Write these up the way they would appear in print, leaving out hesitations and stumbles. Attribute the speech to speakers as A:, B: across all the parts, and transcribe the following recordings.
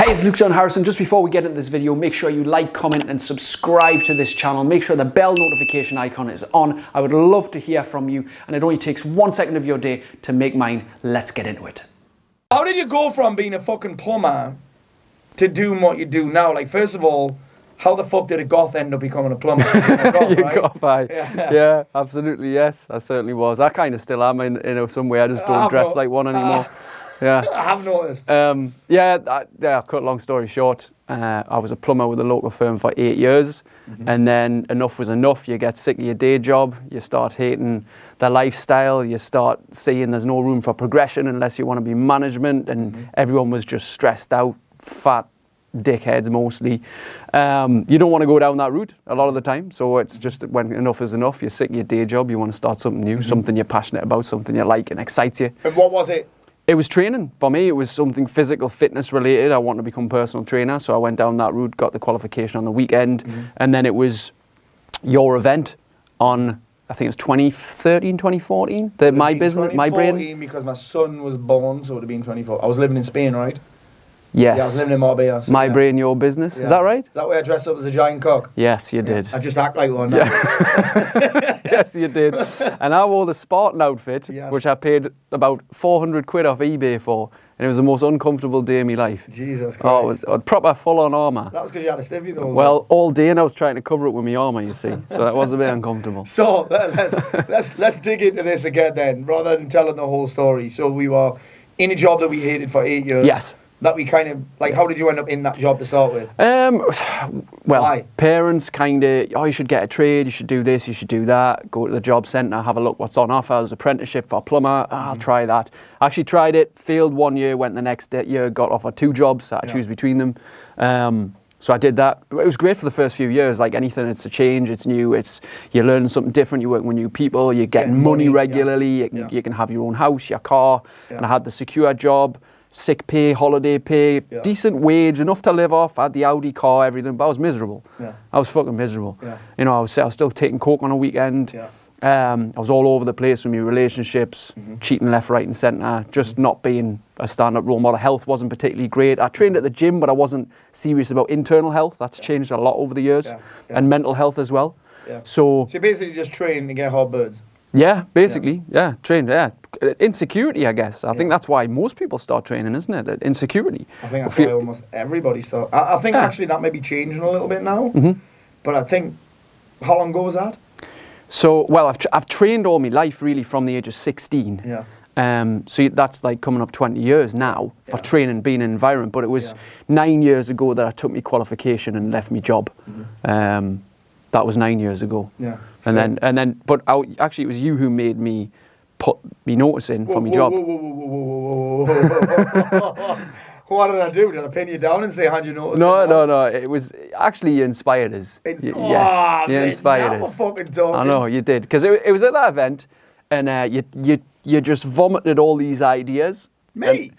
A: Hey, it's Luke John Harrison. Just before we get into this video, make sure you like, comment and subscribe to this channel. Make sure the bell notification icon is on. I would love to hear from you, and it only takes 1 second of your day to make mine. Let's get into it.
B: How did you go from being a fucking plumber to doing what you do now? Like, first of all, how the fuck did a goth end up becoming a plumber?
A: Goth, aye. Yeah, absolutely, yes. I certainly was. I kind of still am in some way. I just don't dress like one anymore. Yeah,
B: I have noticed.
A: Cut a long story short, I was a plumber with a local firm for 8 years, and then enough was enough. You get sick of your day job, you start hating the lifestyle, you start seeing there's no room for progression unless you want to be management, and everyone was just stressed out, fat dickheads mostly. You don't want to go down that route a lot of the time, so it's just when enough is enough, you're sick of your day job, you want to start something new, something you're passionate about, something you like and excites you.
B: And what was it?
A: It was training for me. It was something physical fitness related. I wanted to become a personal trainer, so I went down that route, got the qualification on the weekend, and then it was your event on, I think it was 2013, 2014, my business, my brain.
B: Because my son was born, so it would have been 24. I was living in Spain, right?
A: Yes.
B: Yeah, I was living in Marbella. So
A: my brain, your business. Yeah. Is that right?
B: Is that where I dressed up as a giant cock?
A: Yes, you did.
B: I just act like one now.
A: Yeah. Yes, you did. And I wore the Spartan outfit, which I paid about 400 quid off eBay for. And it was the most uncomfortable day of my life.
B: Jesus Christ.
A: Oh, it was proper full-on armour.
B: That was because you had a stiffy though.
A: Well, all day, and I was trying to cover it with my armour, you see. So that was a bit uncomfortable.
B: So let's dig into this again then, rather than telling the whole story. So we were in a job that we hated for 8 years.
A: Yes.
B: That we kind of, like, how did you end up in that job to start with?
A: Well,
B: Why?
A: Parents kind of, you should get a trade, you should do this, you should do that, go to the job centre, have a look what's on offer. There's apprenticeship for a plumber, I'll try that. I actually tried it, failed 1 year, went the next year, got offered 2 jobs, I choose between them. So I did that. It was great for the first few years, like anything, it's a change, it's new, you're learning something different, you're working with new people, you're getting money regularly, you can have your own house, your car, and I had the secure job. Sick pay, holiday pay, decent wage, enough to live off. I had the Audi car, everything, but I was miserable. I was fucking miserable. You know, I was still taking coke on a weekend. I was all over the place with my relationships, cheating left, right and centre, just not being a stand-up role model. Health wasn't particularly great. I trained at the gym, but I wasn't serious about internal health. That's changed a lot over the years. And mental health as well. So
B: you basically just train to get hot birds.
A: Yeah, basically, trained, insecurity, I guess. I think that's why most people start training, isn't it? Insecurity.
B: I think that's why almost everybody starts. I think actually that may be changing a little bit now. But I think, how long ago was that?
A: So, well, I've trained all my life, really, from the age of 16. So that's like coming up 20 years now for training, being in an environment. But it was 9 years ago that I took my qualification and left my job. That was 9 years ago. But actually it was you who made me put me notice in for my job.
B: What did I do? Did I pin you down and say, hand you notice?
A: No. It was actually you inspired us. Yes, you inspired us. I know you did, because it was at that event, and you just vomited all these ideas.
B: Me.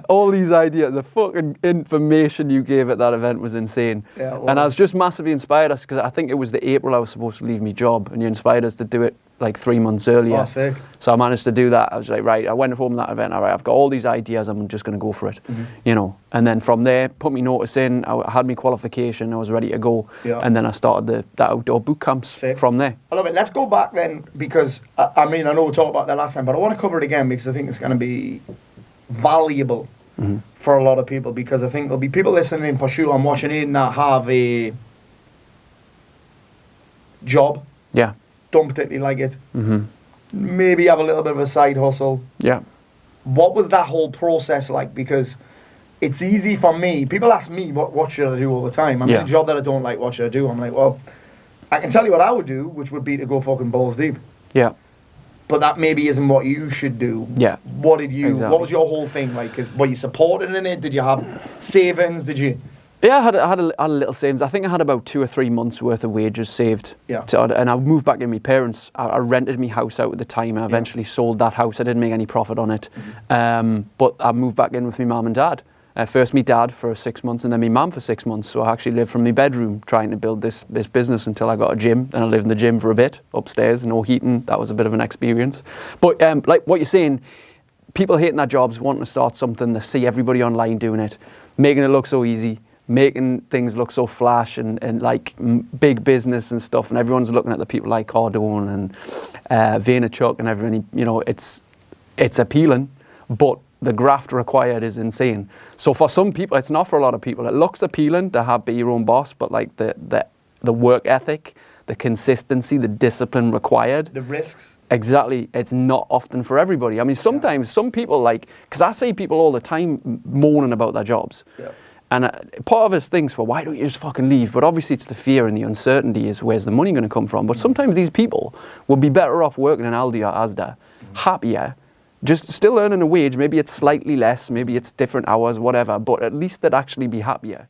A: All these ideas, the fucking information you gave at that event was insane. And I was just massively inspired us, because I think it was the April I was supposed to leave my job, and you inspired us to do it like 3 months earlier.
B: Sick.
A: So I managed to do that. I was like, right, I went home that event, all right, I've got all these ideas, I'm just going to go for it, you know. And then from there, put me notice in, I had my qualification, I was ready to go, and then I started the outdoor boot camps from there.
B: I love it. Let's go back then, because I know we talked about that last time, but I want to cover it again, because I think it's going to be valuable for a lot of people, because I think there'll be people listening for sure and watching in that have a job, don't particularly like it, maybe have a little bit of a side hustle. What was that whole process like? Because it's easy for me, people ask me what should I do all the time. I'm in a job that I don't like, what should I do? I'm like, well, I can tell you what I would do, which would be to go fucking balls deep. But that maybe isn't what you should do. What did you? Exactly. What was your whole thing like? Were you supported in it? Did you have savings? Did you?
A: Yeah, I had a little savings. I think I had about 2 or 3 months worth of wages saved. And I moved back in with my parents. I rented my house out at the time. I eventually sold that house. I didn't make any profit on it. But I moved back in with my mum and dad. First my dad for 6 months, and then my mum for 6 months. So I actually lived from my bedroom trying to build this business until I got a gym. And I lived in the gym for a bit, upstairs, no heating. That was a bit of an experience. But like what you're saying, people hating their jobs, wanting to start something, they see everybody online doing it, making it look so easy, making things look so flash and like big business and stuff, and everyone's looking at the people like Cardone and Vaynerchuk and everyone. You know, it's appealing, but the graft required is insane. So for some people, it's not for a lot of people. It looks appealing to be your own boss, but like the work ethic, the consistency, the discipline required,
B: the risks.
A: Exactly. It's not often for everybody. I mean, sometimes some people because I see people all the time moaning about their jobs. Yeah. And part of us thinks, well, why don't you just fucking leave? But obviously it's the fear and the uncertainty is where's the money going to come from? But sometimes these people would be better off working in Aldi or Asda, happier, just still earning a wage. Maybe it's slightly less, maybe it's different hours, whatever, but at least they'd actually be happier.